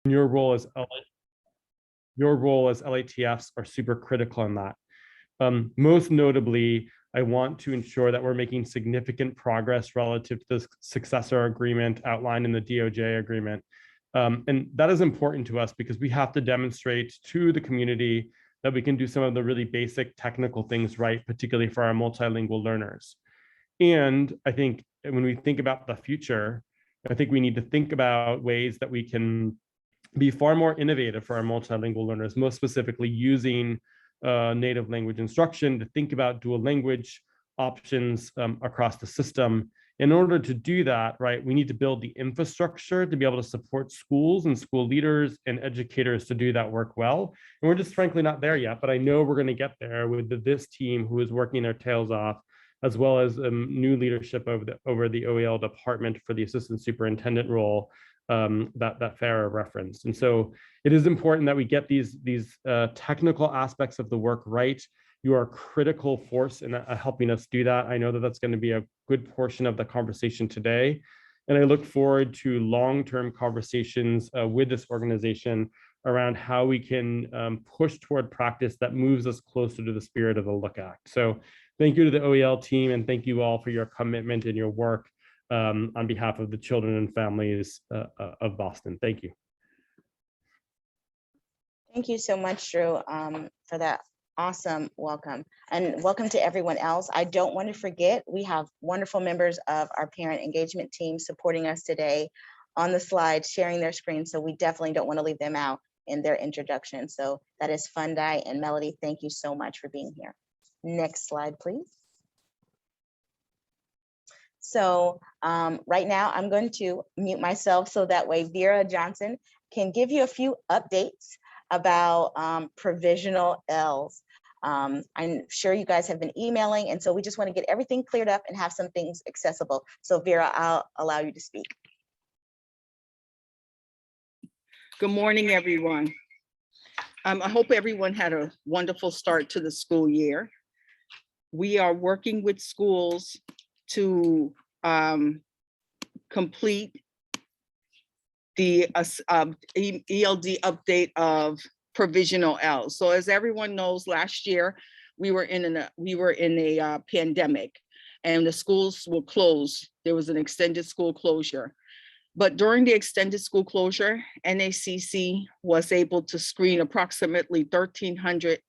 your role as LATFs are super critical in that. Most notably, I want to ensure that we're making significant progress relative to the successor agreement outlined in the DOJ agreement. And that is important to us because we have to demonstrate to the community that we can do some of the really basic technical things right, particularly for our multilingual learners. And I think when we think about the future, I think we need to think about ways that we can be far more innovative for our multilingual learners, most specifically using native language instruction to think about dual language options across the system. In order to do that, right, we need to build the infrastructure to be able to support schools and school leaders and educators to do that work well. And we're just frankly not there yet, but I know we're going to get there with this team who is working their tails off, as well as new leadership over the OEL department for the assistant superintendent role that Farah referenced. And so it is important that we get these technical aspects of the work right. You are a critical force in helping us do that. I know that that's going to be a good portion of the conversation today. And I look forward to long-term conversations with this organization around how we can push toward practice that moves us closer to the spirit of the Look Act. So thank you to the OEL team, and thank you all for your commitment and your work on behalf of the children and families of Boston. Thank you. Thank you so much, Drew, for that awesome welcome. And welcome to everyone else. I don't want to forget, we have wonderful members of our parent engagement team supporting us today on the slide, sharing their screen. So we definitely don't want to leave them out in their introduction. So that is Fundai and Melody. Thank you so much for being here. Next slide, please. So right now I'm going to mute myself so that way Vera Johnson can give you a few updates about provisional Ls. I'm sure you guys have been emailing, and so we just want to get everything cleared up and have some things accessible. So Vera, I'll allow you to speak. Good morning, everyone. I hope everyone had a wonderful start to the school year. We are working with schools to complete the ELD update of provisional L. So as everyone knows, last year we were in a pandemic and the schools were closed. There was an extended school closure. But during the extended school closure, NACC was able to screen approximately 1,300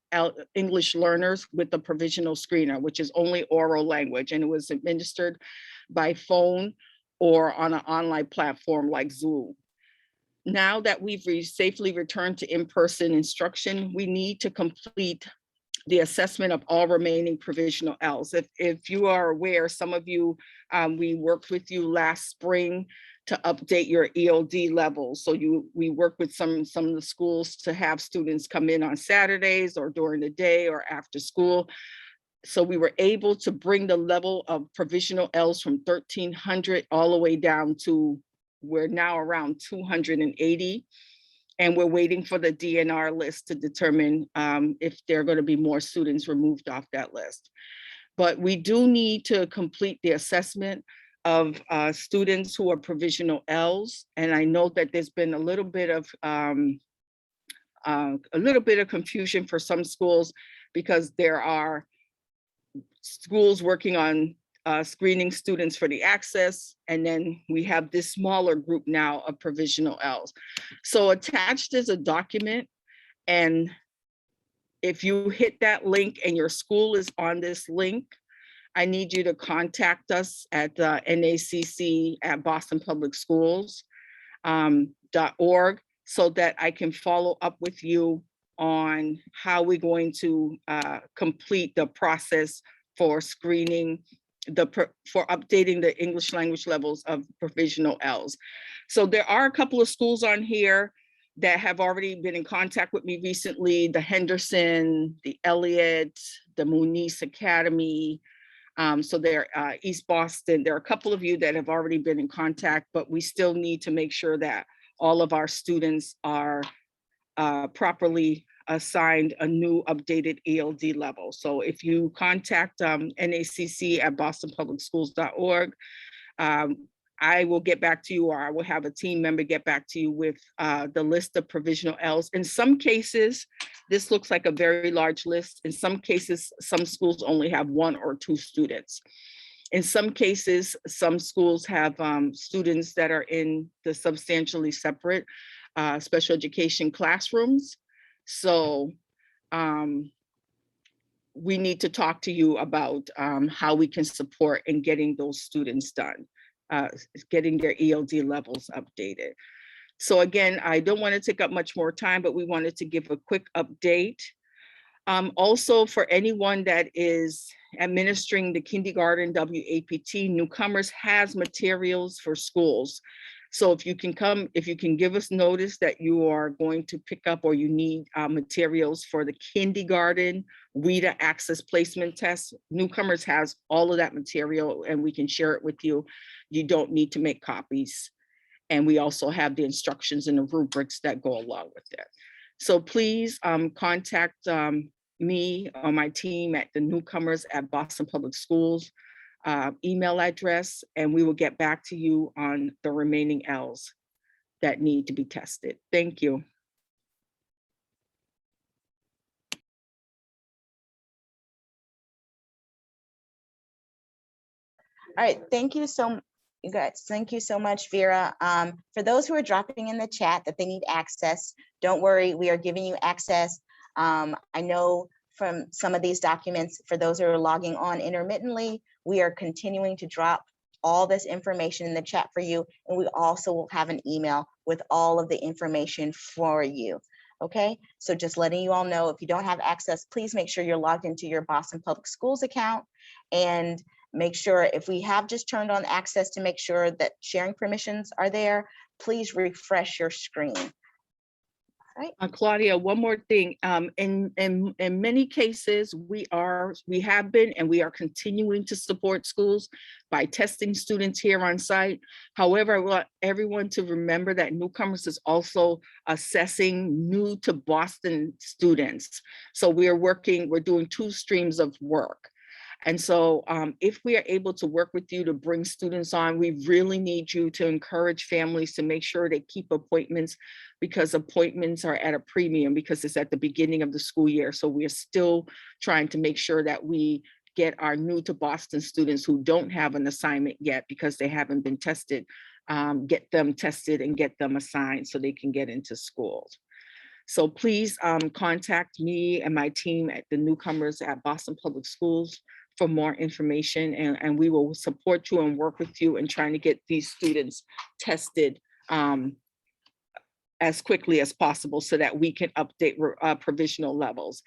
English learners with the provisional screener, which is only oral language, and it was administered by phone or on an online platform like Zoom. Now that we've safely returned to in-person instruction, we need to complete the assessment of all remaining provisional Ls. If you are aware, some of you, we worked with you last spring to update your ELD levels. So we work with some of the schools to have students come in on Saturdays or during the day or after school. So we were able to bring the level of provisional Ls from 1,300 all the way down to, we're now around 280. And we're waiting for the DNR list to determine if there are going to be more students removed off that list. But we do need to complete the assessment of students who are provisional Ls. And I know that there's been a little bit of confusion for some schools because there are schools working on screening students for the access, and then we have this smaller group now of provisional Ls. So attached is a document, and if you hit that link and your school is on this link, I need you to contact us at NACC at Boston Public Schools .org so that I can follow up with you on how we're going to complete the process for screening, for updating the English language levels of provisional Ls. So there are a couple of schools on here that have already been in contact with me recently, the Henderson, the Elliott, the Muniz Academy. So they're East Boston. There are a couple of you that have already been in contact, but we still need to make sure that all of our students are properly assigned a new updated ELD level. So if you contact NACC at bostonpublicschools.org, I will get back to you, or I will have a team member get back to you with the list of provisional Ls. In some cases, this looks like a very large list. In some cases, some schools only have 1 or 2 students. In some cases, some schools have students that are in the substantially separate special education classrooms. So we need to talk to you about how we can support in getting those students done, getting their ELD levels updated. So again, I don't want to take up much more time, but we wanted to give a quick update. Also, for anyone that is administering the kindergarten WAPT, Newcomers has materials for schools. So if you can give us notice that you are going to pick up or you need materials for the kindergarten WIDA access placement test, Newcomers has all of that material and we can share it with you. You don't need to make copies. And we also have the instructions and the rubrics that go along with it. So please contact me or my team at the Newcomers at Boston Public Schools email address, and we will get back to you on the remaining Ls that need to be tested. Thank you. All right, thank you so much, you guys. Thank you so much, Vera. For those who are dropping in the chat that they need access, don't worry, we are giving you access. I know from some of these documents, for those who are logging on intermittently, we are continuing to drop all this information in the chat for you. And we also will have an email with all of the information for you. Okay, so just letting you all know, if you don't have access, please make sure you're logged into your Boston Public Schools account, and make sure, if we have just turned on access, to make sure that sharing permissions are there, please refresh your screen. Right. Claudia, one more thing. In many cases, we have been and we are continuing to support schools by testing students here on site. However, I want everyone to remember that Newcomers is also assessing new to Boston students. So we're doing 2 streams of work. And so if we are able to work with you to bring students on, we really need you to encourage families to make sure they keep appointments, because appointments are at a premium because it's at the beginning of the school year. So we're still trying to make sure that we get our new to Boston students who don't have an assignment yet because they haven't been tested, get them tested and get them assigned so they can get into schools. So please contact me and my team at the Newcomers at Boston Public Schools for more information, and we will support you and work with you in trying to get these students tested as quickly as possible so that we can update provisional levels.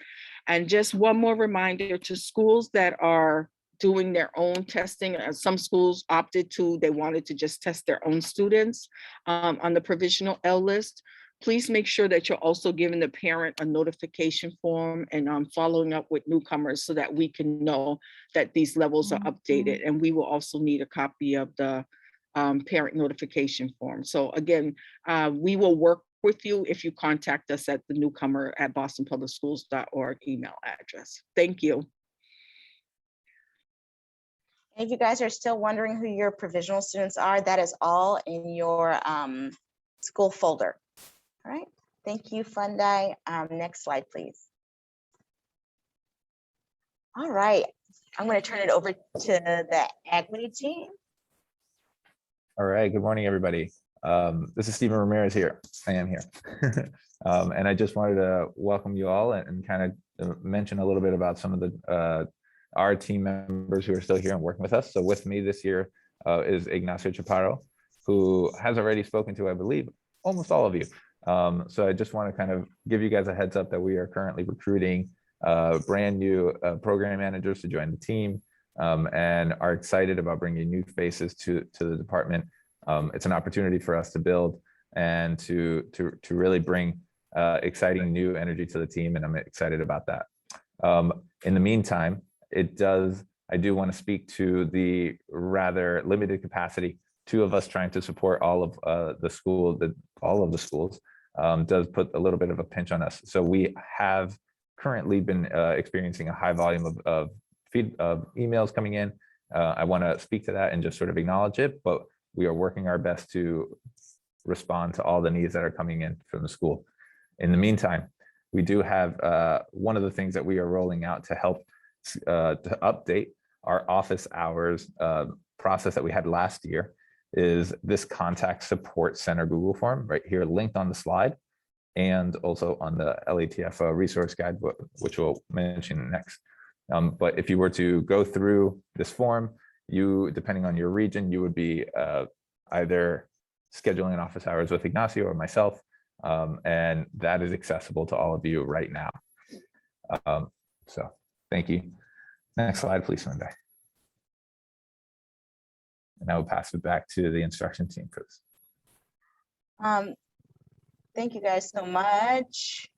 And just one more reminder to schools that are doing their own testing. Some schools opted to, they wanted to just test their own students on the provisional L list. Please make sure that you're also giving the parent a notification form and following up with Newcomers so that we can know that these levels are updated. And we will also need a copy of the parent notification form. So again, we will work with you if you contact us at the Newcomer at bostonpublicschools.org email address. Thank you. If you guys are still wondering who your provisional students are, that is all in your school folder. All right, thank you, Fundai. Next slide, please. All right, I'm going to turn it over to the equity team. All right, good morning, everybody. This is Stephen Ramirez here. I am here. And I just wanted to welcome you all and kind of mention a little bit about some of the our team members who are still here and working with us. So with me this year is Ignacio Chaparro, who has already spoken to, I believe, almost all of you. So I just want to kind of give you guys a heads up that we are currently recruiting brand new program managers to join the team, and are excited about bringing new faces to the department. It's an opportunity for us to build and to really bring exciting new energy to the team, and I'm excited about that. In the meantime, I do want to speak to the rather limited capacity. 2 of us trying to support all of the schools does put a little bit of a pinch on us. So we have currently been experiencing a high volume of emails coming in. I want to speak to that and just sort of acknowledge it, but we are working our best to respond to all the needs that are coming in from the school. In the meantime, we do have one of the things that we are rolling out to help to update our office hours process that we had last year is this contact support center Google form right here linked on the slide, and also on the LATF resource guide, which we'll mention next. But if you were to go through this form, you, depending on your region, you would be either scheduling office hours with Ignacio or myself, and that is accessible to all of you right now. So thank you. Next slide, please, Monday. And I will pass it back to the instruction team for this. Thank you guys so much.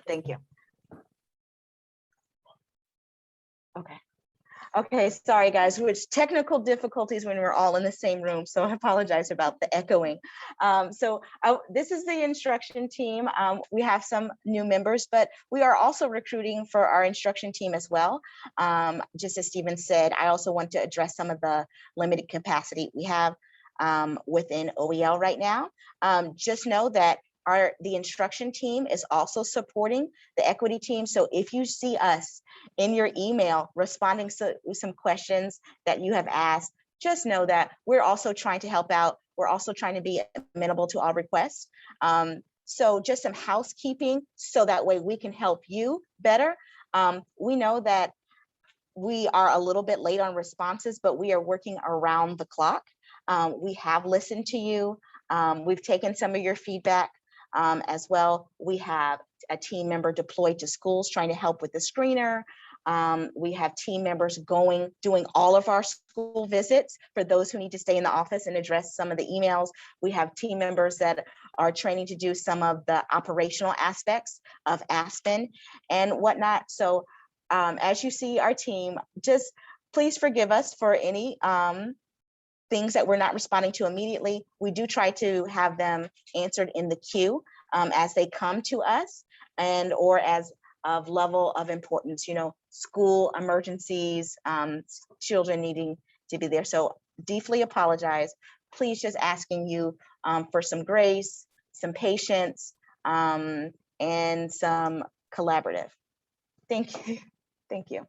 Thank you. Okay. Okay, sorry guys, which technical difficulties when we're all in the same room, so I apologize about the echoing. This is the instruction team. We have some new members, but we are also recruiting for our instruction team as well. Just as Stephen said, I also want to address some of the limited capacity we have within OEL right now. Just know that the instruction team is also supporting the equity team. So if you see us in your email responding to some questions that you have asked, just know that we're also trying to help out. We're also trying to be amenable to all requests. So just some housekeeping so that way we can help you better. We know that we are a little bit late on responses, but we are working around the clock. We have listened to you. We've taken some of your feedback. As well, we have a team member deployed to schools trying to help with the screener. We have team members doing all of our school visits for those who need to stay in the office and address some of the emails. We have team members that are training to do some of the operational aspects of Aspen and whatnot. So as you see our team, just please forgive us for any things that we're not responding to immediately. We do try to have them answered in the queue as they come to us and or as of level of importance, school emergencies, children needing to be there. So deeply apologize. Please just asking you for some grace, some patience, and some collaborative. Thank you. Thank you.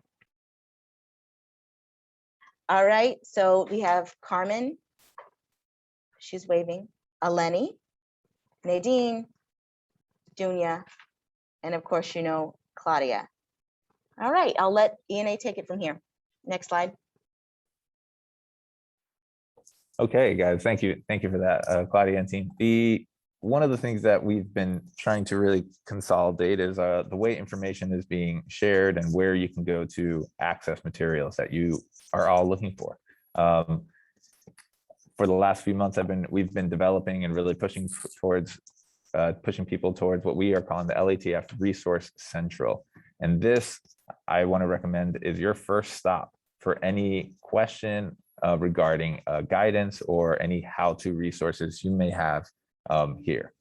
All right, so we have Carmen, she's waving, Eleni, Nadine, Dunya, and of course, Claudia. All right, I'll let ENA take it from here. Next slide. Okay, guys, thank you. Thank you for that, Claudia and team. One of the things that we've been trying to really consolidate is the way information is being shared and where you can go to access materials that you are all looking for. For the last few months, we've been developing and really pushing people towards what we are calling the LATF Resource Central. And this, I want to recommend, is your first stop for any question regarding guidance or any how-to resources you may have here.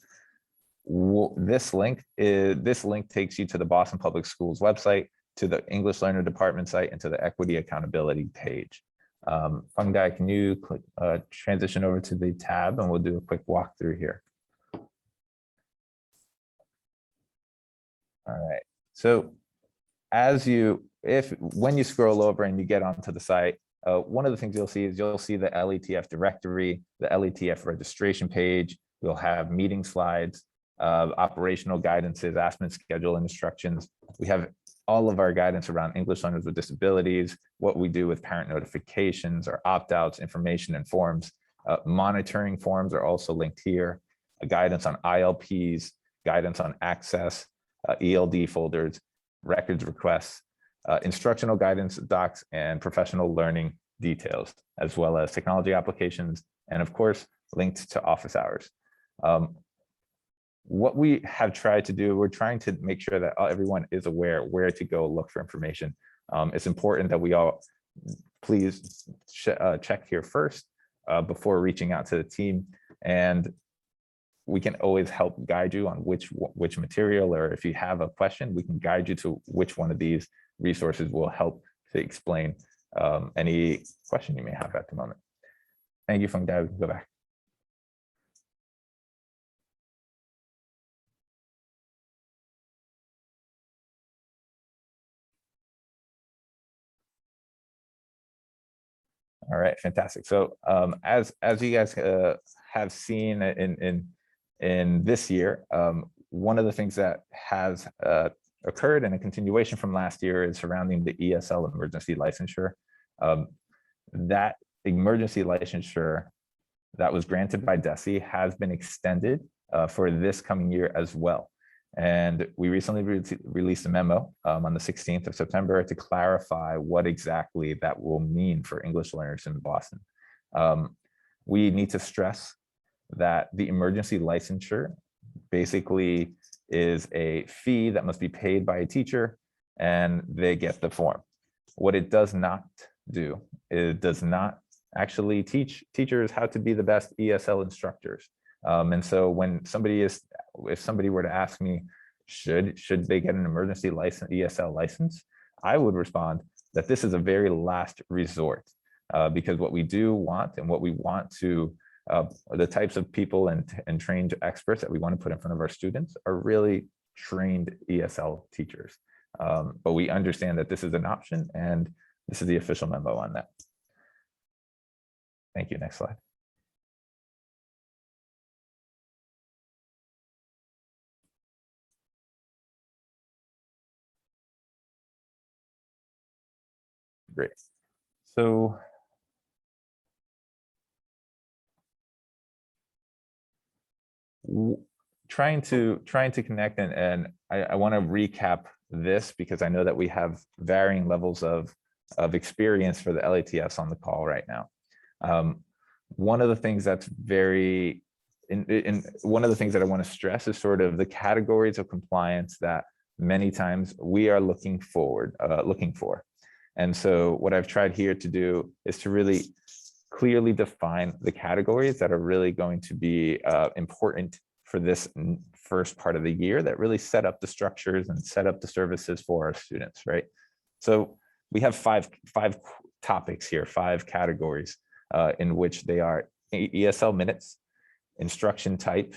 This link takes you to the Boston Public Schools website, to the English Learner Department site, and to the Equity Accountability page. Fungi, can you transition over to the tab and we'll do a quick walkthrough here. All right, so when you scroll over and you get onto the site, one of the things you'll see is the LATF directory, the LATF registration page. We'll have meeting slides, operational guidances, Aspen schedule and instructions. We have all of our guidance around English learners with disabilities, what we do with parent notifications, our opt-outs, information and forms. Monitoring forms are also linked here. Guidance on ILPs, guidance on access, ELD folders, records requests, instructional guidance docs, and professional learning details, as well as technology applications, and of course, linked to office hours. What we have tried to do, we're trying to make sure that everyone is aware where to go look for information. It's important that we all please check here first before reaching out to the team, and we can always help guide you on which material, or if you have a question, we can guide you to which one of these resources will help to explain any question you may have at the moment. Thank you, Feng Dai. We can go back. All right, fantastic. So as you guys have seen in this year, one of the things that has occurred in a continuation from last year is surrounding the ESL emergency licensure. That emergency licensure that was granted by DESE has been extended for this coming year as well. And we recently released a memo on the 16th of September to clarify what exactly that will mean for English learners in Boston. We need to stress that the emergency licensure basically is a fee that must be paid by a teacher, and they get the form. What it does not do, it does not actually teach teachers how to be the best ESL instructors. And so when if somebody were to ask me, should they get an emergency license, ESL license, I would respond that this is a very last resort, because what we do want and what we want to, the types of people and trained experts that we want to put in front of our students are really trained ESL teachers. But we understand that this is an option, and this is the official memo on that. Thank you. Next slide. Great. So trying to connect, and I want to recap this because I know that we have varying levels of experience for the LATFs on the call right now. One of the things that's one of the things that I want to stress is sort of the categories of compliance that many times we are looking for. And so what I've tried here to do is to really clearly define the categories that are really going to be important for this first part of the year that really set up the structures and set up the services for our students, right? So we have five topics here, 5 categories in which they are ESL minutes, instruction type,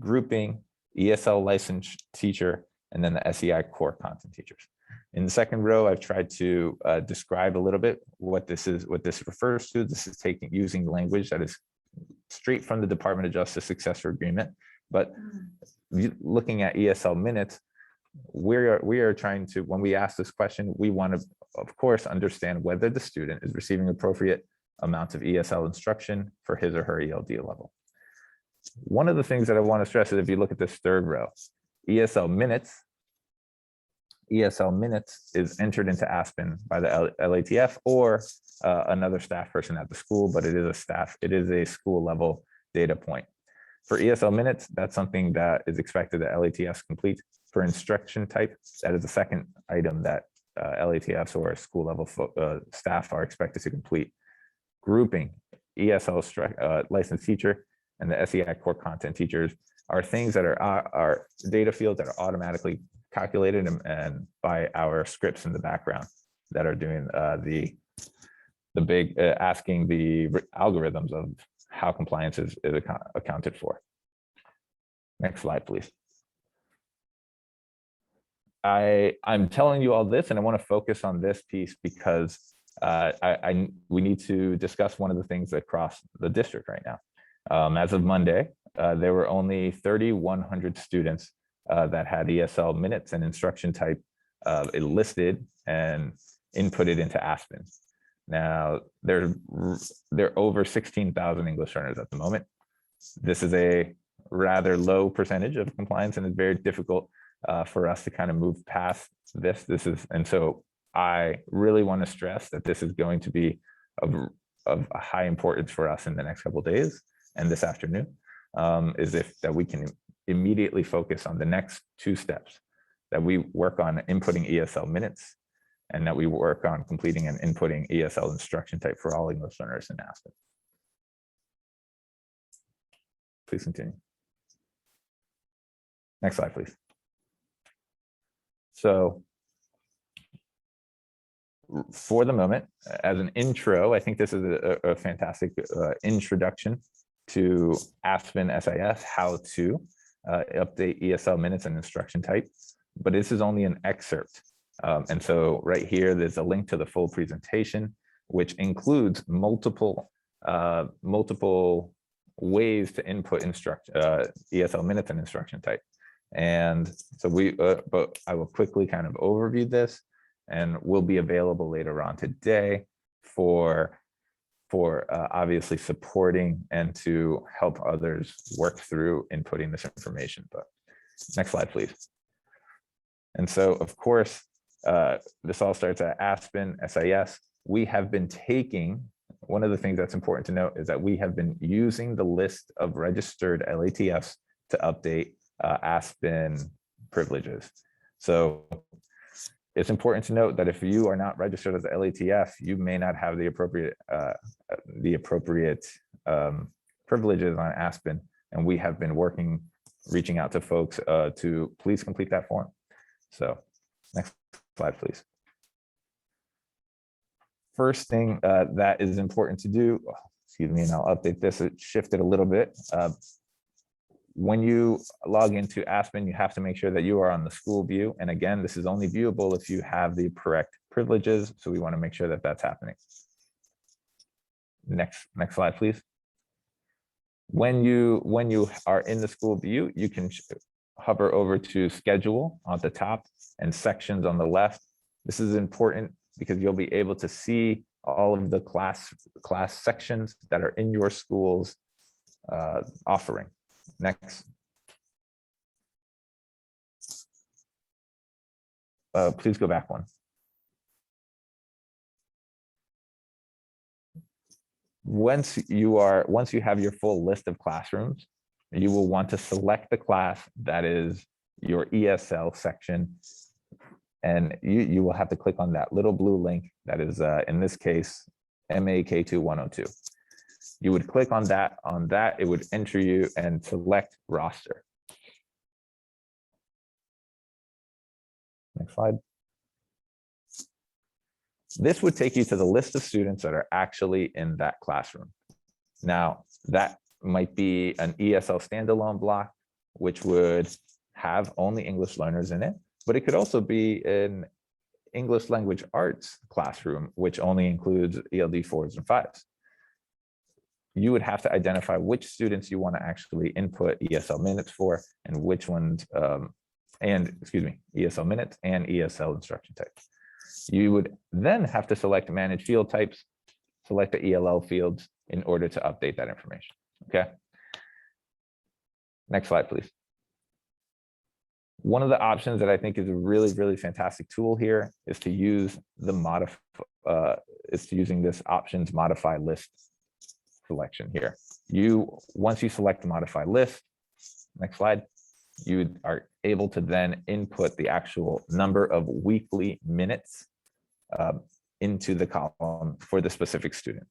grouping, ESL licensed teacher, and then the SEI core content teachers. In the second row, I've tried to describe a little bit what this refers to. This is using language that is straight from the Department of Justice successor agreement. But looking at ESL minutes, we are trying to, when we ask this question, we want to, of course, understand whether the student is receiving appropriate amounts of ESL instruction for his or her ELD level. One of the things that I want to stress is if you look at this third row, ESL minutes is entered into Aspen by the LATF or another staff person at the school, but it is a school level data point. For ESL minutes, that's something that is expected that LATFs complete. For instruction type, that is the second item that LATFs or school level staff are expected to complete. Grouping, ESL licensed teacher, and the SEI core content teachers are things that are data fields that are automatically calculated and by our scripts in the background that are doing the big asking the algorithms of how compliance is accounted for. Next slide, please. I'm telling you all this, and I want to focus on this piece because we need to discuss one of the things across the district right now. As of Monday, there were only 3,100 students that had ESL minutes and instruction type listed and inputted into Aspen. Now, there are over 16,000 English learners at the moment. This is a rather low percentage of compliance, and it's very difficult for us to kind of move past this. And so I really want to stress that this is going to be of a high importance for us in the next couple of days and this afternoon, that we can immediately focus on the next 2 steps, that we work on inputting ESL minutes and that we work on completing and inputting ESL instruction type for all English learners in Aspen. Please continue. Next slide, please. So for the moment, as an intro, I think this is a fantastic introduction to Aspen SIS, how to update ESL minutes and instruction type, but this is only an excerpt. And so right here, there's a link to the full presentation, which includes multiple ways to input ESL minutes and instruction type. And so but I will quickly kind of overview this, and will be available later on today for obviously supporting and to help others work through inputting this information. But next slide, please. And so, of course, this all starts at Aspen SIS. We have been taking, one of the things that's important to note is that we have been using the list of registered LATFs to update Aspen privileges. So it's important to note that if you are not registered as a LATF, you may not have the appropriate privileges on Aspen. And we have been reaching out to folks to please complete that form. So next slide, please. First thing that is important to do, excuse me, and I'll update this, it shifted a little bit. When you log into Aspen, you have to make sure that you are on the school view. And again, this is only viewable if you have the correct privileges. So we want to make sure that that's happening. Next slide, please. When you are in the school view, you can hover over to schedule on the top and sections on the left. This is important because you'll be able to see all of the class sections that are in your school's offering. Next. Please go back one. Once you have your full list of classrooms, you will want to select the class that is your ESL section. And you will have to click on that little blue link that is, in this case, MAK2 102. You would click on that, it would enter you and select roster. Next slide. This would take you to the list of students that are actually in that classroom. Now, that might be an ESL standalone block, which would have only English learners in it, but it could also be an English language arts classroom, which only includes ELD 4s and 5s. You would have to identify which students you want to actually input ESL minutes for, and which ones, ESL minutes and ESL instruction types. You would then have to select manage field types, select the ELL fields in order to update that information, okay? Next slide, please. One of the options that I think is a really, really fantastic tool here is to use the using this options modify list selection here. Once you select the modify list, next slide, you are able to then input the actual number of weekly minutes into the column for the specific student.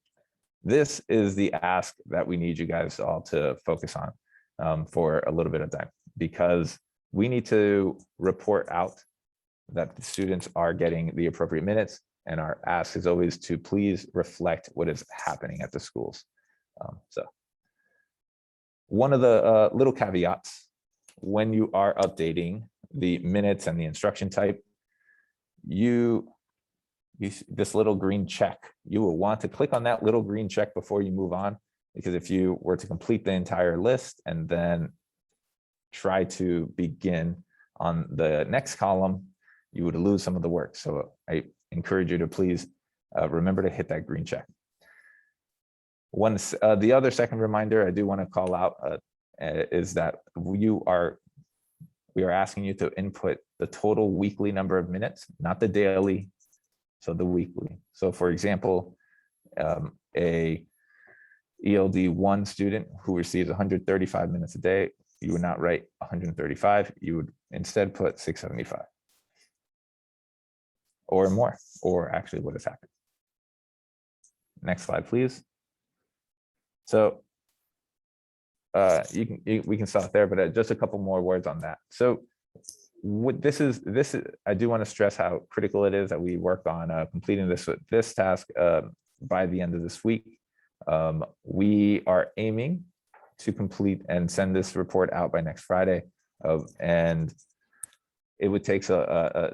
This is the ask that we need you guys all to focus on for a little bit of time, because we need to report out that the students are getting the appropriate minutes, and our ask is always to please reflect what is happening at the schools. So one of the little caveats when you are updating the minutes and the instruction type, this little green check, you will want to click on that little green check before you move on, because if you were to complete the entire list and then try to begin on the next column, you would lose some of the work. So I encourage you to please remember to hit that green check. The other second reminder I do want to call out is that we are asking you to input the total weekly number of minutes, not the daily, so the weekly. So for example, a ELD 1 student who receives 135 minutes a day, you would not write 135, you would instead put 675 or more, or actually what has happened. Next slide, please. So we can stop there, but just a couple more words on that. So I do want to stress how critical it is that we work on completing this task by the end of this week. We are aiming to complete and send this report out by next Friday, and it would take a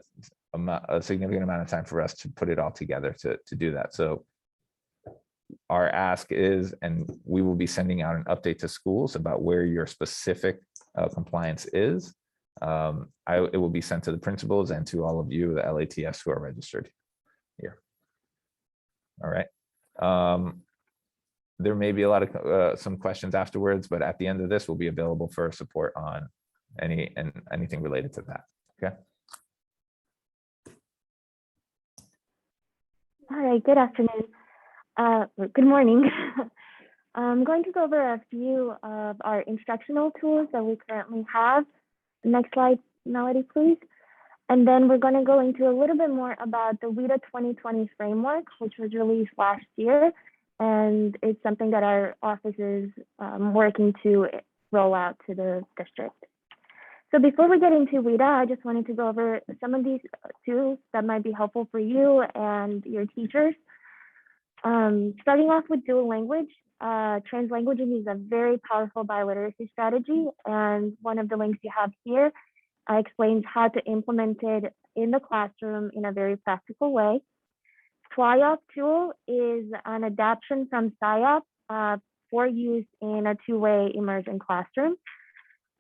significant amount of time for us to put it all together to do that. So our ask is, and we will be sending out an update to schools about where your specific compliance is. It will be sent to the principals and to all of you, the LATFs who are registered here. All right. There may be a lot of some questions afterwards, but at the end of this, we'll be available for support on anything related to that. Okay. All right, good afternoon. Good morning. I'm going to go over a few of our instructional tools that we currently have. Next slide, Melody, please. And then we're going to go into a little bit more about the WIDA 2020 framework, which was released last year. And it's something that our office is working to roll out to the district. So before we get into WIDA, I just wanted to go over some of these tools that might be helpful for you and your teachers. Starting off with dual language, translanguaging is a very powerful biliteracy strategy. And one of the links you have here explains how to implement it in the classroom in a very practical way. TWIOP tool is an adaptation from SIOP for use in a two-way immersion classroom.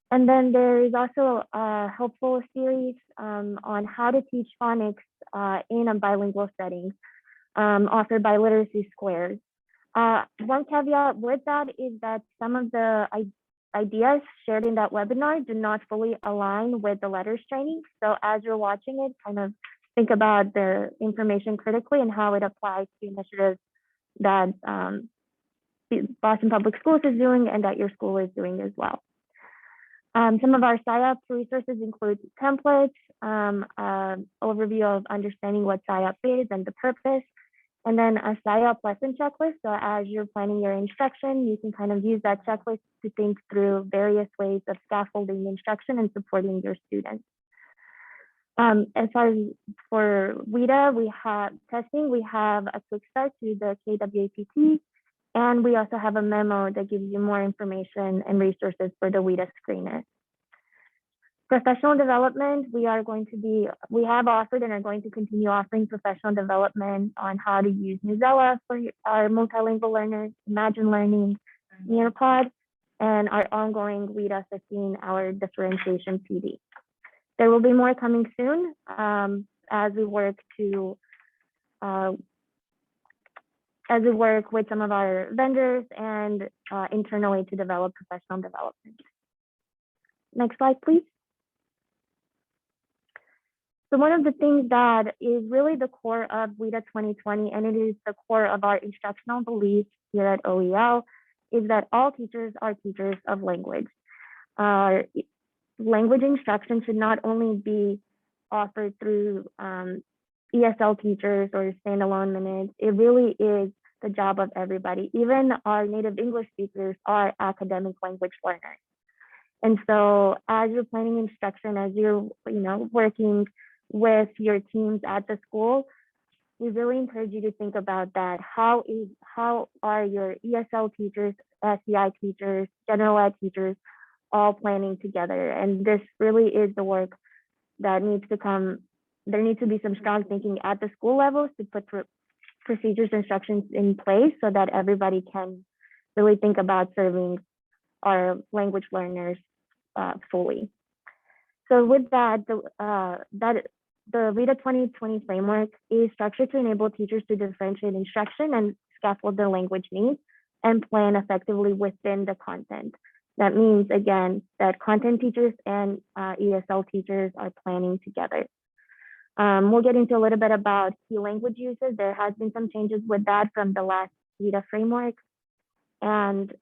And then there is also a helpful series on how to teach phonics in a bilingual setting, offered by Literacy Squared. One caveat with that is that some of the ideas shared in that webinar do not fully align with the letters training. So as you're watching it, kind of think about the information critically and how it applies to initiatives that Boston Public Schools is doing and that your school is doing as well. Some of our SIOP resources include templates, overview of understanding what SIOP is and the purpose, and then a SIOP lesson checklist. So as you're planning your instruction, you can kind of use that checklist to think through various ways of scaffolding instruction and supporting your students. As far as for WIDA, we have testing, we have a quick start to the KWAPT, and we also have a memo that gives you more information and resources for the WIDA screener. Professional development, we have offered and are going to continue offering professional development on how to use Newsela for our multilingual learners, Imagine Learning, Nearpod, and our ongoing WIDA 15-hour differentiation PD. There will be more coming soon as we work with some of our vendors and internally to develop professional development. Next slide, please. So one of the things that is really the core of WIDA 2020, and it is the core of our instructional beliefs here at OEL, is that all teachers are teachers of language. Language instruction should not only be offered through ESL teachers or standalone minutes. It really is the job of everybody. Even our native English speakers are academic language learners. And so as you're planning instruction, as you're working with your teams at the school, we really encourage you to think about that. How are your ESL teachers, SEI teachers, general ed teachers all planning together? And this really is the work that needs to come. There needs to be some strong thinking at the school levels to put procedures, instructions in place so that everybody can really think about serving our language learners fully. So with that, the WIDA 2020 framework is structured to enable teachers to differentiate instruction and scaffold their language needs and plan effectively within the content. That means, again, that content teachers and ESL teachers are planning together. We'll get into a little bit about key language uses. There has been some changes with that from the last WIDA framework. And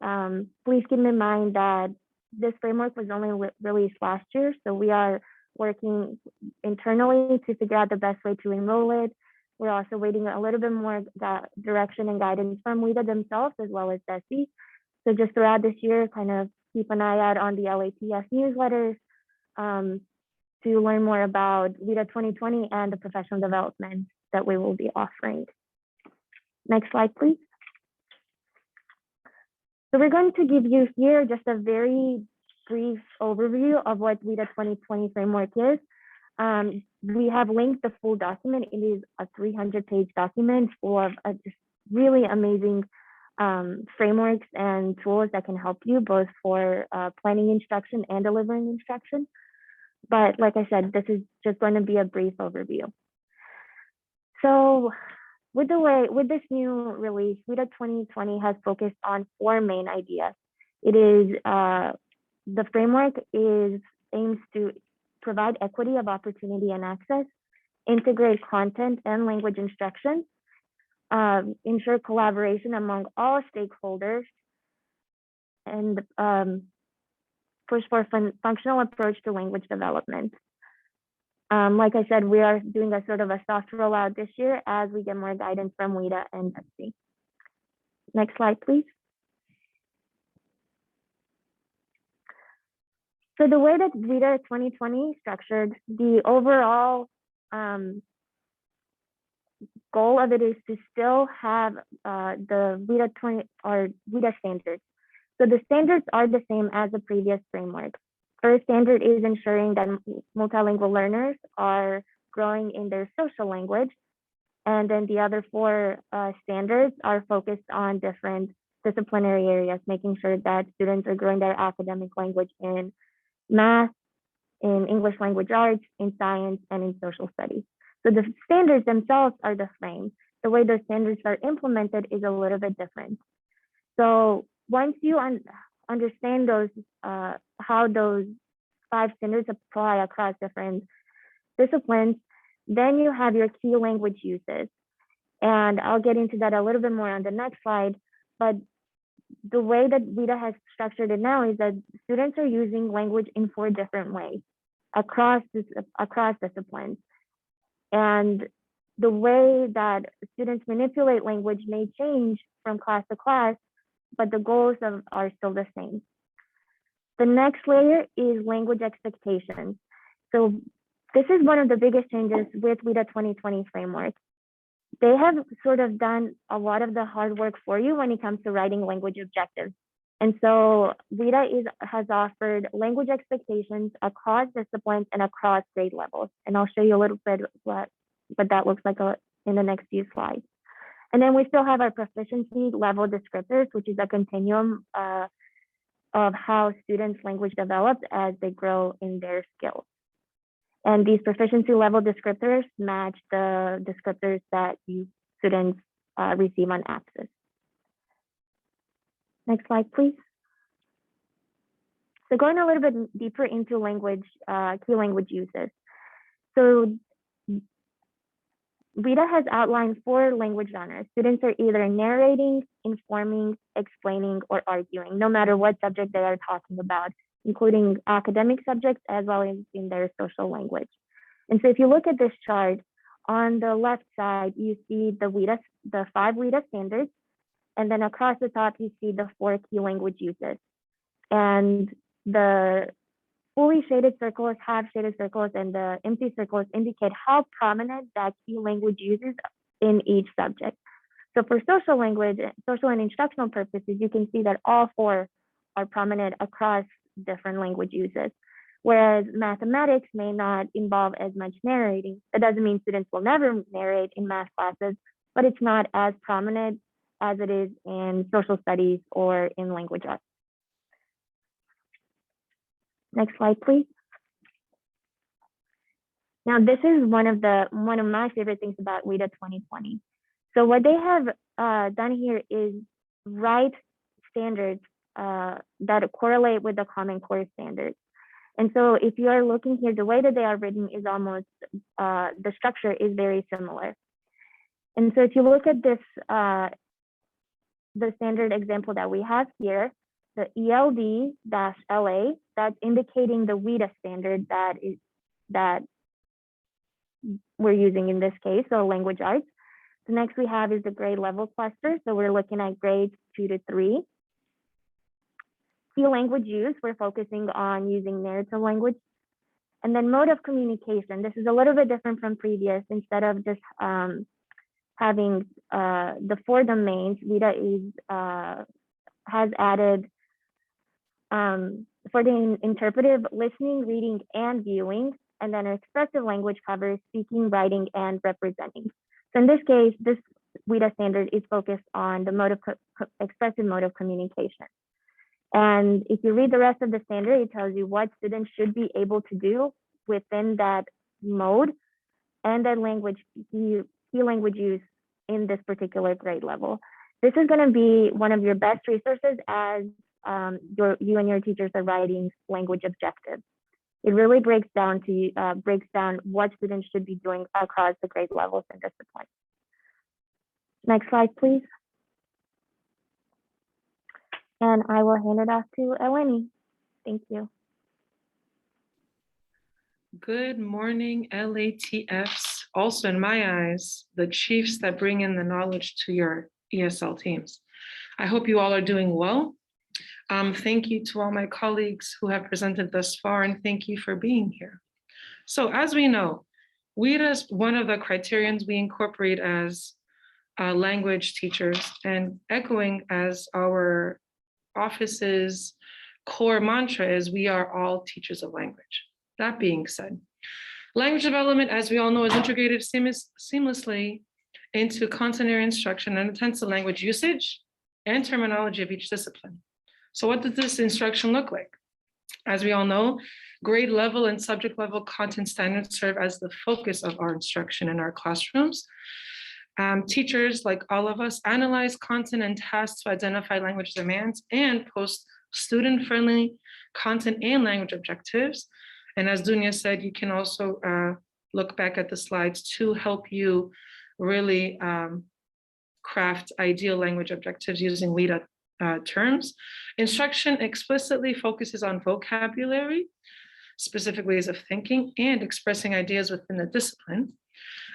please keep in mind that this framework was only released last year. So we are working internally to figure out the best way to enroll it. We're also waiting a little bit more direction and guidance from WIDA themselves as well as DESE. So just throughout this year, kind of keep an eye out on the LATF newsletters to learn more about WIDA 2020 and the professional development that we will be offering. Next slide, please. So we're going to give you here just a very brief overview of what WIDA 2020 framework is. We have linked the full document. It is a 300-page document full of just really amazing frameworks and tools that can help you both for planning instruction and delivering instruction. But like I said, this is just going to be a brief overview. So with this new release, WIDA 2020 has focused on 4 main ideas. It is the framework aims to provide equity of opportunity and access, integrate content and language instruction, ensure collaboration among all stakeholders, and push for functional approach to language development. Like I said, we are doing a sort of a soft rollout this year as we get more guidance from WIDA and Betsy. Next slide, please. So the way that WIDA 2020 is structured, the overall goal of it is to still have the WIDA 20 or WIDA standards. So the standards are the same as the previous framework. First standard is ensuring that multilingual learners are growing in their social language. And then the other 4 standards are focused on different disciplinary areas, making sure that students are growing their academic language in math, in English language arts, in science, and in social studies. So the standards themselves are the frame. The way those standards are implemented is a little bit different. So once you understand those, how those 5 standards apply across different disciplines, then you have your key language uses. And I'll get into that a little bit more on the next slide, but the way that WIDA has structured it now is that students are using language in 4 different ways across disciplines. And the way that students manipulate language may change from class to class, but the goals are still the same. The next layer is language expectations. So this is one of the biggest changes with WIDA 2020 framework. They have sort of done a lot of the hard work for you when it comes to writing language objectives. And so WIDA has offered language expectations across disciplines and across grade levels. And I'll show you a little bit what that looks like in the next few slides. And then we still have our proficiency level descriptors, which is a continuum of how students' language develops as they grow in their skills. And these proficiency level descriptors match the descriptors that students receive on Access. Next slide, please. So going a little bit deeper into language, key language uses. So WIDA has outlined 4 language genres. Students are either narrating, informing, explaining, or arguing, no matter what subject they are talking about, including academic subjects as well as in their social language. And so if you look at this chart, on the left side, you see the 5 WIDA standards, and then across the top, you see the 4 key language uses. And the fully shaded circles, half shaded circles, and the empty circles indicate how prominent that key language use is in each subject. So for social language, social and instructional purposes, you can see that all 4 are prominent across different language uses. Whereas mathematics may not involve as much narrating. That doesn't mean students will never narrate in math classes, but it's not as prominent as it is in social studies or in language arts. Next slide, please. Now, this is one of my favorite things about WIDA 2020. So what they have done here is write standards that correlate with the Common Core standards. And so if you are looking here, the way that they are written is almost, the structure is very similar. And so if you look at this, the standard example that we have here, the ELD-LA, that's indicating the WIDA standard that we're using in this case, so language arts. The next we have is the grade level cluster. So we're looking at grades 2 to 3. Key language use, we're focusing on using narrative language And then mode of communication. This is a little bit different from previous. Instead of just having the 4 domains, WIDA has added for the interpretive, listening, reading, and viewing, and then expressive language covers speaking, writing, and representing. So in this case, this WIDA standard is focused on the mode of expressive mode of communication. And if you read the rest of the standard, it tells you what students should be able to do within that mode and that language, key language use in this particular grade level. This is going to be one of your best resources as you and your teachers are writing language objectives. It really breaks down what students should be doing across the grade levels and disciplines. Next slide, please. And I will hand it off to Eleni. Thank you. Good morning, LATFs. Also, in my eyes, the chiefs that bring in the knowledge to your ESL teams. I hope you all are doing well. Thank you to all my colleagues who have presented thus far, and thank you for being here. So as we know, WIDA is one of the criterions we incorporate as language teachers, and echoing as our office's core mantra is we are all teachers of language. That being said, language development, as we all know, is integrated seamlessly into content area instruction and attends to language usage and terminology of each discipline. So what does this instruction look like? As we all know, grade level and subject level content standards serve as the focus of our instruction in our classrooms. Teachers, like all of us, analyze content and tasks to identify language demands and post student-friendly content and language objectives. And as Dunya said, you can also look back at the slides to help you really craft ideal language objectives using WIDA terms. Instruction explicitly focuses on vocabulary, specific ways of thinking, and expressing ideas within the discipline.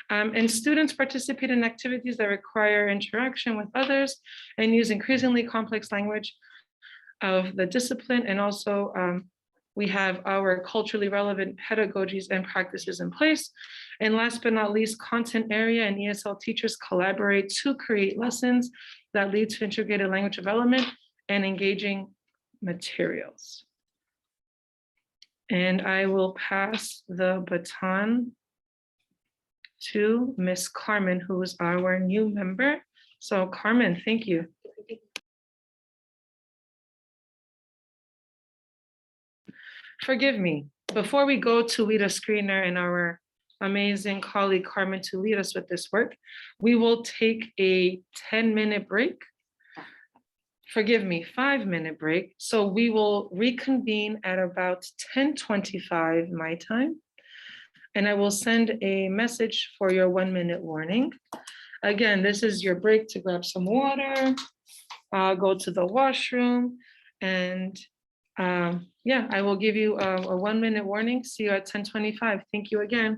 And students participate in activities that require interaction with others and use increasingly complex language of the discipline. And also we have our culturally relevant pedagogies and practices in place. And last but not least, content area and ESL teachers collaborate to create lessons that lead to integrated language development and engaging materials. And I will pass the baton to Miss Carmen, who is our new member. So Carmen, thank you. Forgive me, before we go to WIDA screener and our amazing colleague Carmen to lead us with this work, we will take a 10-minute break. Forgive me, 5-minute break. So we will reconvene at about 10:25 my time. And I will send a message for your 1-minute warning. Again, this is your break to grab some water, go to the washroom, and yeah, I will give you a 1-minute warning. See you at 10:25. Thank you again.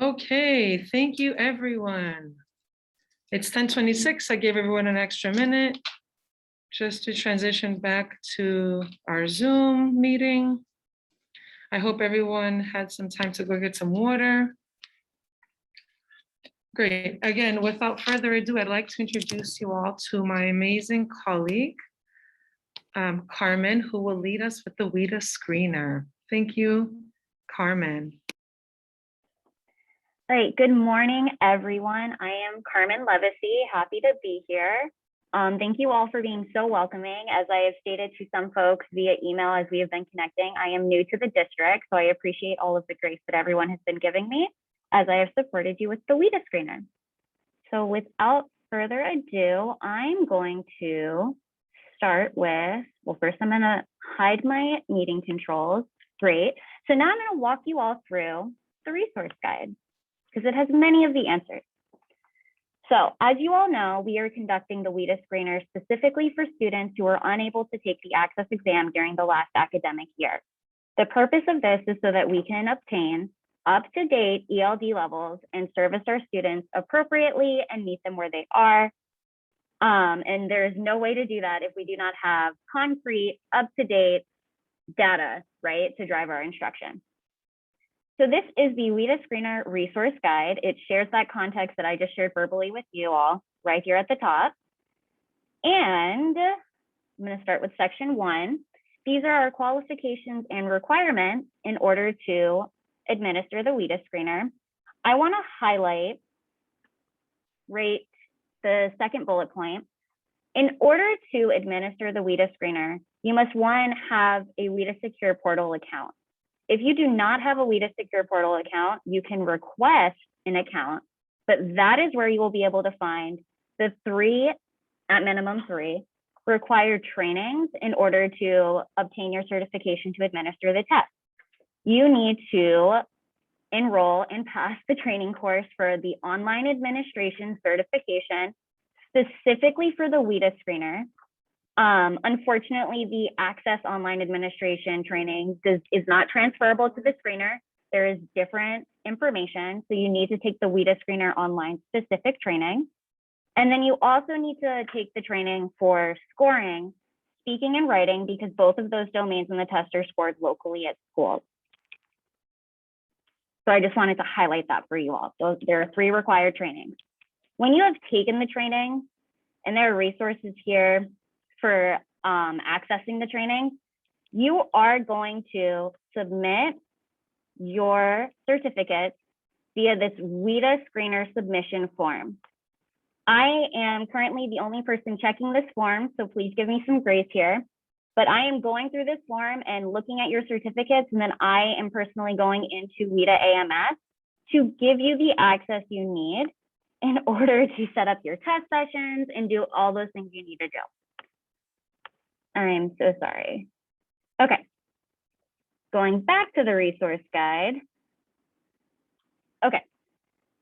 Okay, thank you, everyone. It's 10:26. I gave everyone an extra minute just to transition back to our Zoom meeting. I hope everyone had some time to go get some water. Great. Again, without further ado, I'd like to introduce you all to my amazing colleague, Carmen, who will lead us with the WIDA screener. Thank you, Carmen. All right, good morning, everyone. I am Carmen Levacy, happy to be here. Thank you all for being so welcoming. As I have stated to some folks via email as we have been connecting, I am new to the district, so I appreciate all of the grace that everyone has been giving me as I have supported you with the WIDA screener. So without further ado, I'm going to start with, well, first I'm gonna hide my meeting controls. Great. So now I'm gonna walk you all through the resource guide because it has many of the answers. So as you all know, we are conducting the WIDA screener specifically for students who are unable to take the access exam during the last academic year. The purpose of this is so that we can obtain up-to-date ELD levels and service our students appropriately and meet them where they are. And there is no way to do that if we do not have concrete, up-to-date data, right, to drive our instruction. So this is the WIDA Screener Resource Guide. It shares that context that I just shared verbally with you all right here at the top. And I'm going to start with section 1. These are our qualifications and requirements in order to administer the WIDA Screener. I want to highlight right the second bullet point. In order to administer the WIDA Screener, you must, one, have a WIDA Secure Portal account. If you do not have a WIDA Secure Portal account, you can request an account, but that is where you will be able to find the 3, at minimum 3, required trainings in order to obtain your certification to administer the test. You need to enroll and pass the training course for the online administration certification, specifically for the WIDA screener. Unfortunately, the Access Online Administration training is not transferable to the screener. There is different information, so you need to take the WIDA screener online specific training. And then you also need to take the training for scoring, speaking and writing, because both of those domains in the test are scored locally at school. So I just wanted to highlight that for you all. So there are 3 required trainings. When you have taken the training, and there are resources here for accessing the training, you are going to submit your certificate via this WIDA screener submission form. I am currently the only person checking this form, so please give me some grace here. But I am going through this form and looking at your certificates, and then I am personally going into WIDA AMS to give you the access you need in order to set up your test sessions and do all those things you need to do. I'm so sorry. Okay, going back to the resource guide. Okay,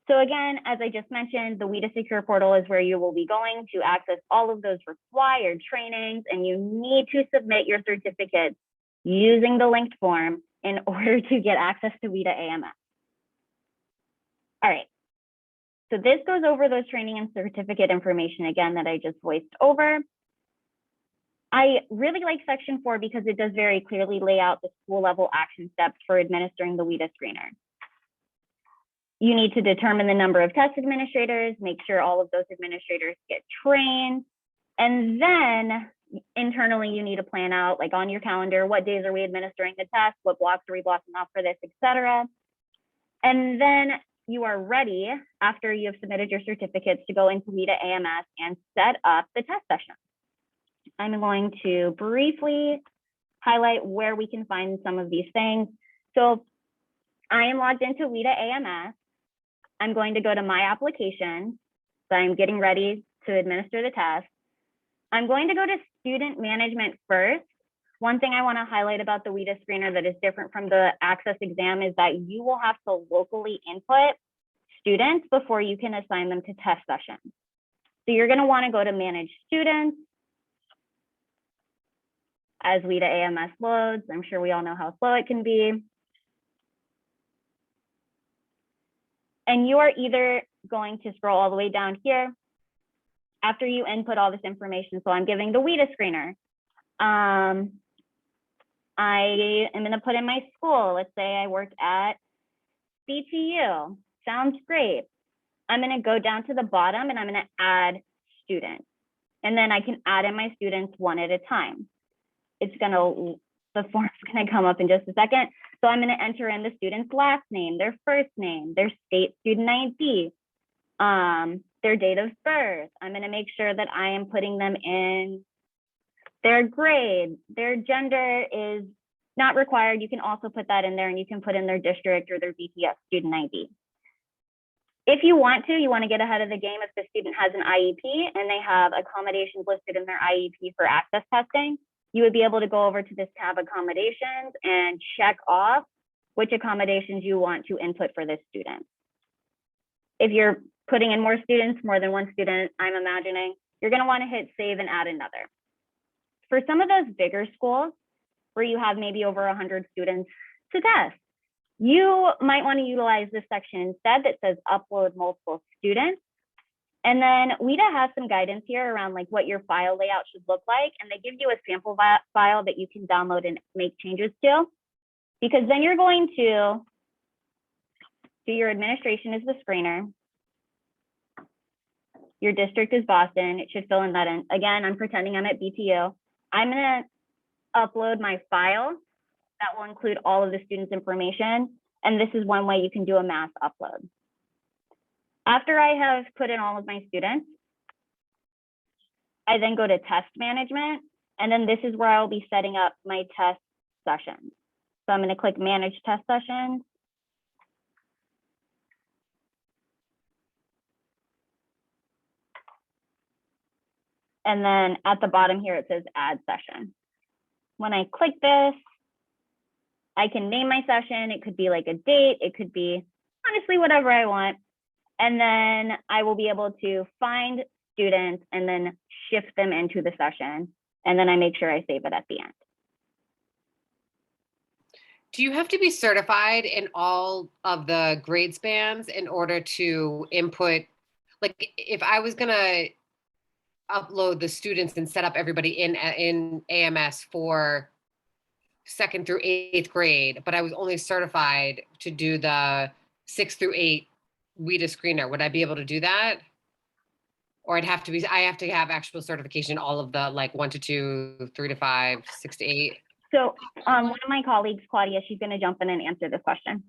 so again, as I just mentioned, the WIDA Secure Portal is where you will be going to access all of those required trainings, and you need to submit your certificates using the linked form in order to get access to WIDA AMS. All right, so this goes over those training and certificate information again that I just voiced over. I really like section 4 because it does very clearly lay out the school level action steps for administering the WIDA screener. You need to determine the number of test administrators, make sure all of those administrators get trained, and then internally you need to plan out, like on your calendar, what days are we administering the test, what blocks are we blocking off for this, etc. And then you are ready, after you have submitted your certificates, to go into WIDA AMS and set up the test session. I'm going to briefly highlight where we can find some of these things. So I am logged into WIDA AMS. I'm going to go to my application. So I'm getting ready to administer the test. I'm going to go to student management first. One thing I want to highlight about the WIDA screener that is different from the access exam is that you will have to locally input students before you can assign them to test sessions. So you're going to want to go to manage students. As WIDA AMS loads, I'm sure we all know how slow it can be. And you are either going to scroll all the way down here after you input all this information. So I'm giving the WIDA screener. I am going to put in my school. Let's say I work at BTU. Sounds great. I'm going to go down to the bottom and I'm going to add students. And then I can add in my students one at a time. The form's going to come up in just a second. So I'm going to enter in the student's last name, their first name, their state student ID, their date of birth. I'm going to make sure that I am putting them in their grade. Their gender is not required. You can also put that in there, and you can put in their district or their BTS student ID. If you want to get ahead of the game, if the student has an IEP and they have accommodations listed in their IEP for access testing, you would be able to go over to this tab accommodations and check off which accommodations you want to input for this student. If you're putting in more students, more than one student, I'm imagining, you're going to want to hit save and add another. For some of those bigger schools where you have maybe over 100 students to test, you might want to utilize this section instead that says upload multiple students. And then WIDA has some guidance here around like what your file layout should look like. And they give you a sample file that you can download and make changes to, because then you're going to do your administration as the screener. Your district is Boston. It should fill in that in. Again, I'm pretending I'm at BTU. I'm going to upload my file that will include all of the students' information. And this is one way you can do a mass upload. After I have put in all of my students, I then go to test management. And then this is where I'll be setting up my test sessions. So I'm going to click manage test sessions. And then at the bottom here, it says add session. When I click this, I can name my session. It could be like a date. It could be honestly whatever I want. And then I will be able to find students and then shift them into the session. And then I make sure I save it at the end. Do you have to be certified in all of the grade spans in order to input? Like if I was gonna upload the students and set up everybody in AMS for 2nd through 8th grade, but I was only certified to do the 6th through 8 WIDA screener, would I be able to do that? Or I have to have actual certification in all of the like 1 to 2, 3 to 5, 6 to 8? So one of my colleagues, Claudia, she's going to jump in and answer this question.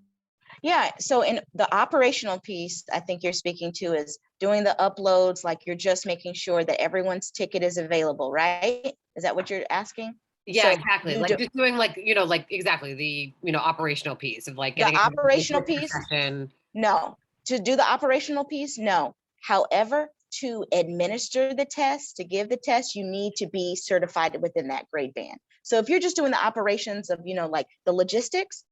Yeah, so in the operational piece, I think you're speaking to is doing the uploads, like you're just making sure that everyone's ticket is available, right? Is that what you're asking? Yeah, So exactly. Like just doing like, like exactly the, operational piece of like getting the operational piece. Session. No, to do the operational piece, no. However, to administer the test, to give the test, you need to be certified within that grade band. So if you're just doing the operations of, like the logistics,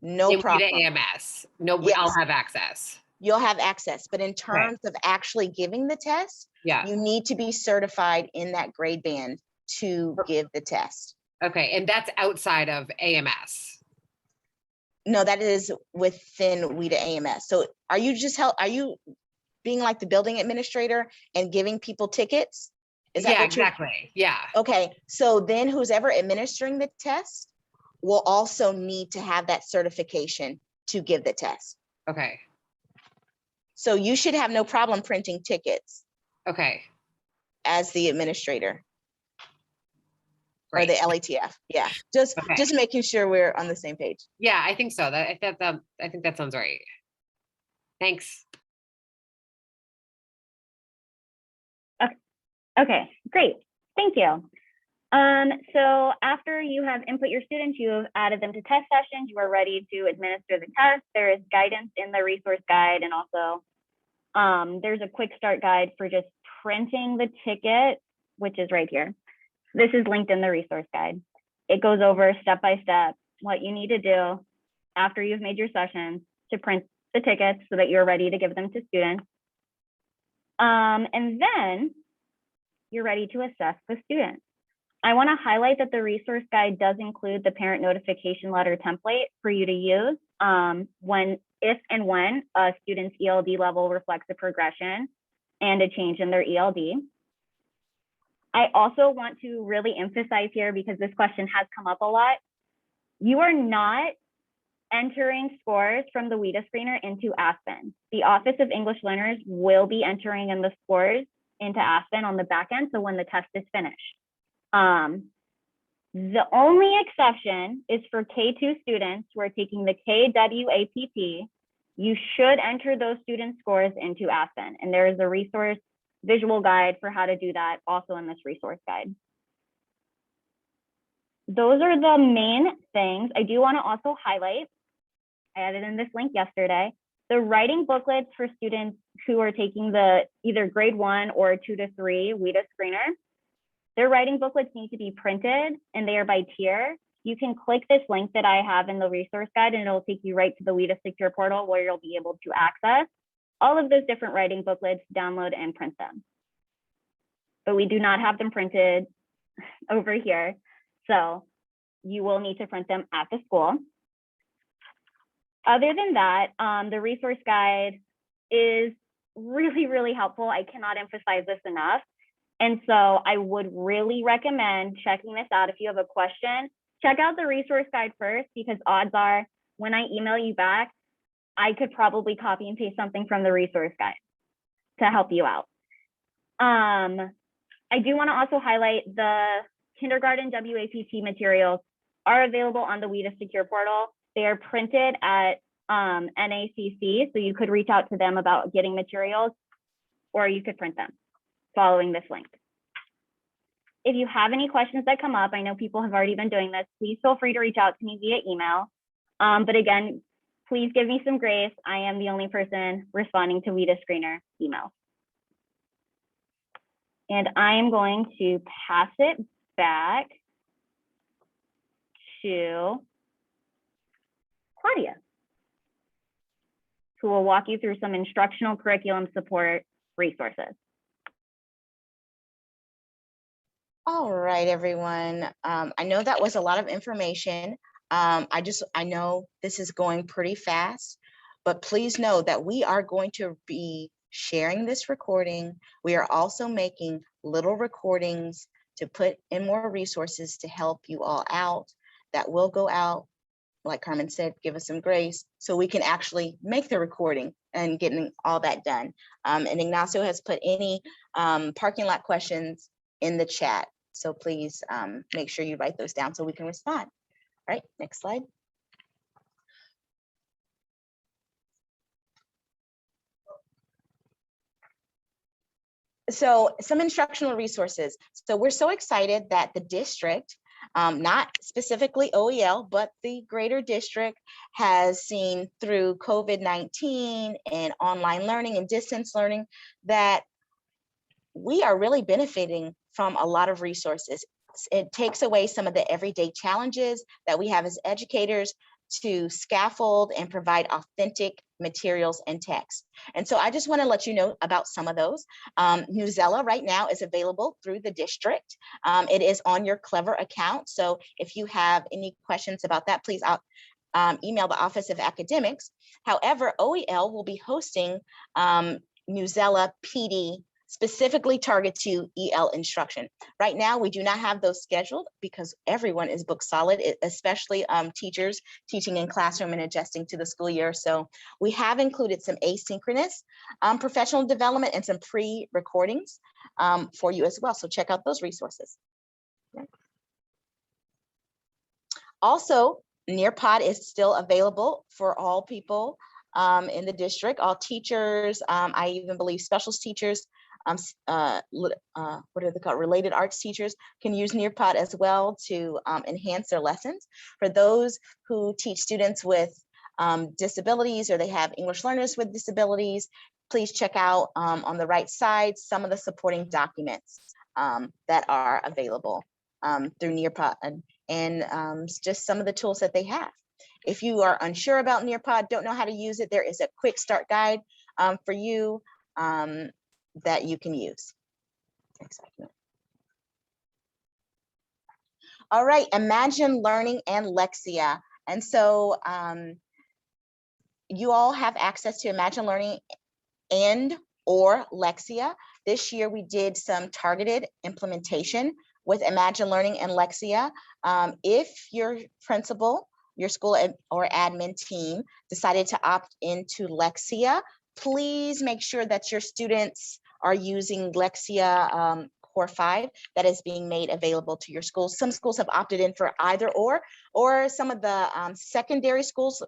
no problem. AMS. No, Yes. I'll have access. You'll have access, but in terms of actually giving the test, you need to be certified in that grade band to give the test. Okay, and that's outside of AMS. No, that is within WIDA AMS. So are you being like the building administrator and giving people tickets? Is that exactly. Yeah. Okay, so then who's ever administering the test will also need to have that certification to give the test. Okay. So you should have no problem printing tickets. Okay. As the administrator. Great. Or the LATF. Yeah, just making sure we're on the same page. Yeah, I think so. I think that sounds right. Thanks. Okay, great. Thank you. So after you have input your students, you have added them to test sessions, you are ready to administer the test. There is guidance in the resource guide, and also there's a quick start guide for just printing the ticket, which is right here. This is linked in the resource guide. It goes over step by step what you need to do after you've made your sessions to print the tickets so that you're ready to give them to students. And then you're ready to assess the students. I want to highlight that the resource guide does include the parent notification letter template for you to use when if and when a student's ELD level reflects a progression and a change in their ELD. I also want to really emphasize here, because this question has come up a lot, you are not entering scores from the WIDA screener into Aspen. The Office of English Learners will be entering in the scores into Aspen on the back end, so when the test is finished. The only exception is for K2 students who are taking the KWAPT. You should enter those student scores into Aspen, and there is a resource visual guide for how to do that also in this resource guide. Those are the main things. I do want to also highlight, I added in this link yesterday, the writing booklets for students who are taking the either grade 1 or 2 to 3 WIDA screener. Their writing booklets need to be printed, and they are by tier. You can click this link that I have in the resource guide, and it'll take you right to the WIDA Secure portal, where you'll be able to access all of those different writing booklets, download and print them. But we do not have them printed over here, so you will need to print them at the school. Other than that, the resource guide is really, really helpful. I cannot emphasize this enough. And so I would really recommend checking this out. If you have a question, check out the resource guide first, because odds are when I email you back, I could probably copy and paste something from the resource guide to help you out. I do want to also highlight the kindergarten WAPT materials are available on the WIDA Secure portal. They are printed at NACC, so you could reach out to them about getting materials, or you could print them following this link. If you have any questions that come up, I know people have already been doing this, please feel free to reach out to me via email. But again, please give me some grace. I am the only person responding to WIDA screener emails. And I am going to pass it back to Claudia, who will walk you through some instructional curriculum support resources. All right, everyone. I know that was a lot of information. I know this is going pretty fast, but please know that we are going to be sharing this recording. We are also making little recordings to put in more resources to help you all out. That will go out, like Carmen said, give us some grace so we can actually make the recording and getting all that done. And Ignacio has put any parking lot questions in the chat. So please make sure you write those down so we can respond. All right, next slide. So some instructional resources. So we're so excited that the district, not specifically OEL, but the greater district has seen through COVID-19 and online learning and distance learning that we are really benefiting from a lot of resources. It takes away some of the everyday challenges that we have as educators to scaffold and provide authentic materials and text. And so I just want to let you know about some of those. Newsela right now is available through the district. It is on your Clever account. So if you have any questions about that, please email the Office of Academics. However, OEL will be hosting Newsela PD specifically targeted to EL instruction. Right now, we do not have those scheduled because everyone is booked solid, especially teachers teaching in classroom and adjusting to the school year. So we have included some asynchronous professional development and some pre-recordings for you as well. So check out those resources. Also, Nearpod is still available for all people in the district, all teachers. I even believe specials teachers, what are they called? Related arts teachers can use Nearpod as well to enhance their lessons. For those who teach students with disabilities, or they have English learners with disabilities, please check out on the right side some of the supporting documents that are available through Nearpod, and just some of the tools that they have. If you are unsure about Nearpod, don't know how to use it, there is a quick start guide for you that you can use. Next document. All right, Imagine Learning and Lexia. And so you all have access to Imagine Learning and or Lexia. This year we did some targeted implementation with Imagine Learning and Lexia. If your principal, your school or admin team decided to opt into Lexia, please make sure that your students are using Lexia Core 5 that is being made available to your schools. Some schools have opted in for either or some of the secondary schools,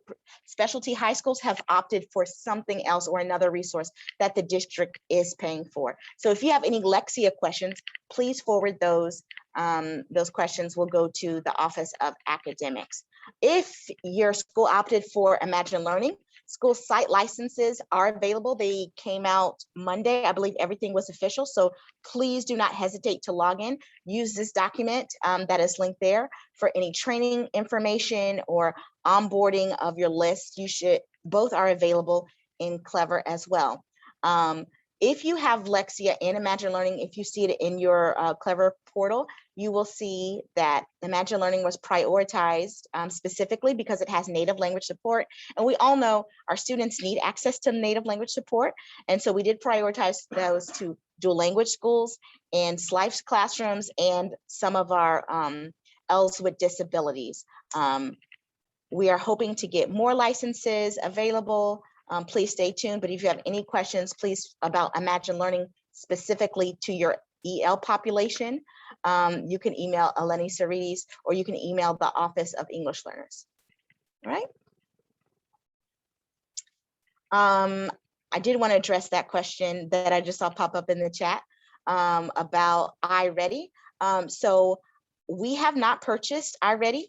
specialty high schools have opted for something else or another resource that the district is paying for. So if you have any Lexia questions, please forward those. Those questions will go to the Office of Academics. If your school opted for Imagine Learning, school site licenses are available. They came out Monday. I believe everything was official. So please do not hesitate to log in. Use this document that is linked there for any training information or onboarding of your list. Both are available in Clever as well. If you have Lexia and Imagine Learning, if you see it in your Clever portal, you will see that Imagine Learning was prioritized specifically because it has native language support. And we all know our students need access to native language support. And so we did prioritize those to dual language schools and SLIFES classrooms and some of our ELs with disabilities. We are hoping to get more licenses available. Please stay tuned, but if you have any questions, please about Imagine Learning specifically to your EL population, you can email Eleni Sarides or you can email the Office of English Learners, all right? I did want to address that question that I just saw pop up in the chat about iReady. So we have not purchased iReady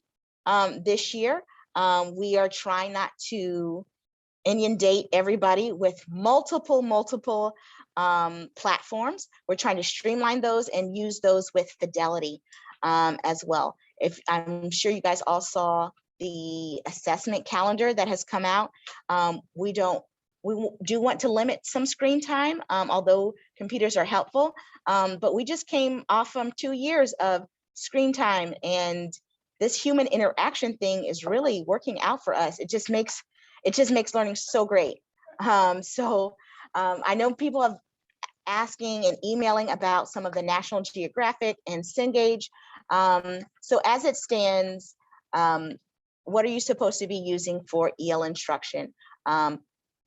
this year. We are trying not to inundate everybody with multiple platforms. We're trying to streamline those and use those with fidelity as well. If I'm sure you guys all saw the assessment calendar that has come out. We do want to limit some screen time, although computers are helpful, but we just came off from 2 years of screen time, and this human interaction thing is really working out for us. It just makes learning so great. I know people have asking and emailing about some of the National Geographic and Cengage. So as it stands, what are you supposed to be using for EL instruction?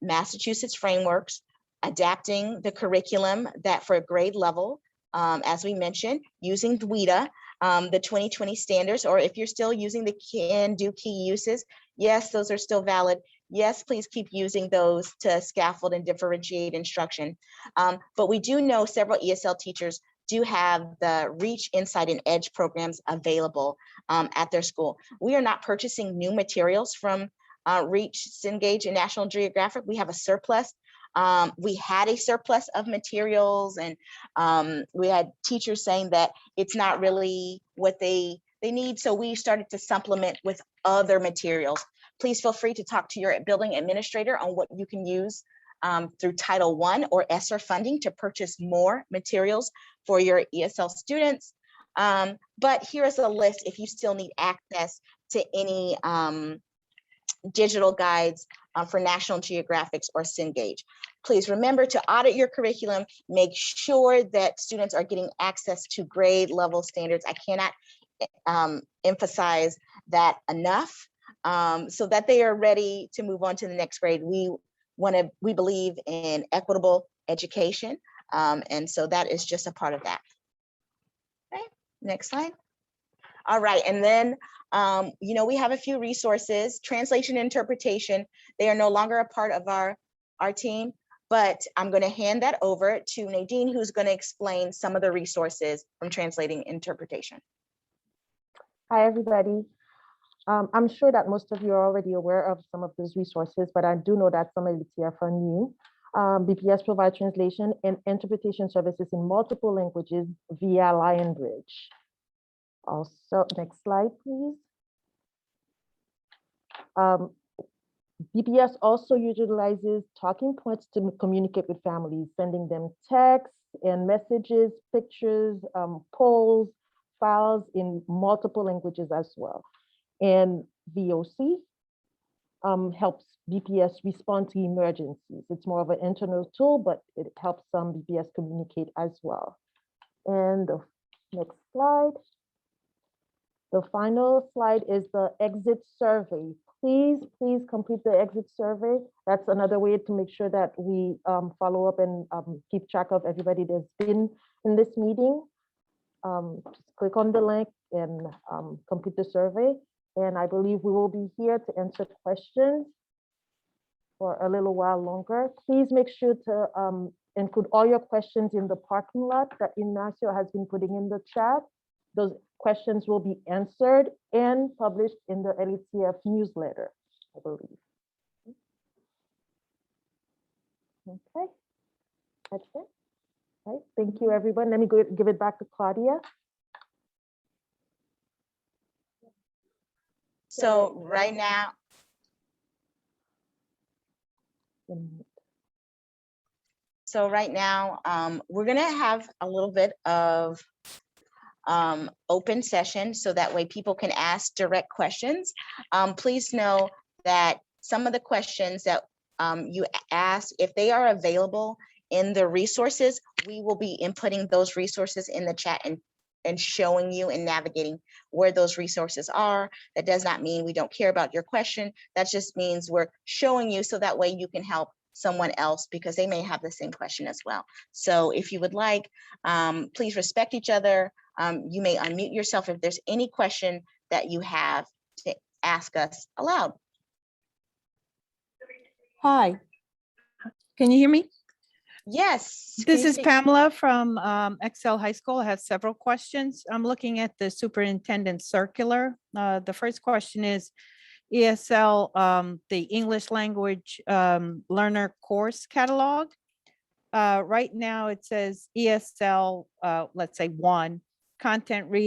Massachusetts frameworks, adapting the curriculum that for grade level, as we mentioned, using WIDA, the 2020 standards, or if you're still using the can do key uses, yes, those are still valid. Yes, please keep using those to scaffold and differentiate instruction. But we do know several ESL teachers do have the Reach, Insight, and Edge programs available at their school. We are not purchasing new materials from Reach, Cengage, and National Geographic. We have a surplus. We had a surplus of materials, and we had teachers saying that it's not really what they need. So we started to supplement with other materials. Please feel free to talk to your building administrator on what you can use through Title I or ESSER funding to purchase more materials for your ESL students. But here is a list if you still need access to any digital guides for National Geographics or Cengage. Please remember to audit your curriculum, make sure that students are getting access to grade level standards. I cannot emphasize that enough, so that they are ready to move on to the next grade. We believe in equitable education, and so that is just a part of that. Okay, next slide. All right, and then we have a few resources, translation, interpretation. They are no longer a part of our team, but I'm going to hand that over to Nadine, who's going to explain some of the resources from translating interpretation. Hi, everybody. I'm sure that most of you are already aware of some of those resources, but I do know that some LATF are new. BPS provides translation and interpretation services in multiple languages via Lionbridge. Also, next slide, please. BPS also utilizes talking points to communicate with families, sending them texts and messages, pictures, polls, files in multiple languages as well. And VOC helps BPS respond to emergencies. It's more of an internal tool, but it helps some BPS communicate as well. And the next slide. The final slide is the exit survey. Please complete the exit survey. That's another way to make sure that we follow up and keep track of everybody that's been in this meeting. Just click on the link and complete the survey. And I believe we will be here to answer questions for a little while longer. Please make sure to include all your questions in the parking lot that Ignacio has been putting in the chat. Those questions will be answered and published in the LATF newsletter, I believe. Okay, that's it. All right, thank you, everyone. Let me go give it back to Claudia. So right now, we're gonna have a little bit of open session so that way people can ask direct questions. Please know that some of the questions that you ask, if they are available in the resources, we will be inputting those resources in the chat and showing you and navigating where those resources are. That does not mean we don't care about your question. That just means we're showing you so that way you can help someone else because they may have the same question as well. So if you would like, please respect each other. You may unmute yourself if there's any question that you have to ask us aloud. Hi, can you hear me? Yes. This is Pamela from Esl High School. I have several questions. I'm looking at the superintendent circular. The first question is ESL, the English language learner course catalog. Right now it says ESL, let's say 1, content reading.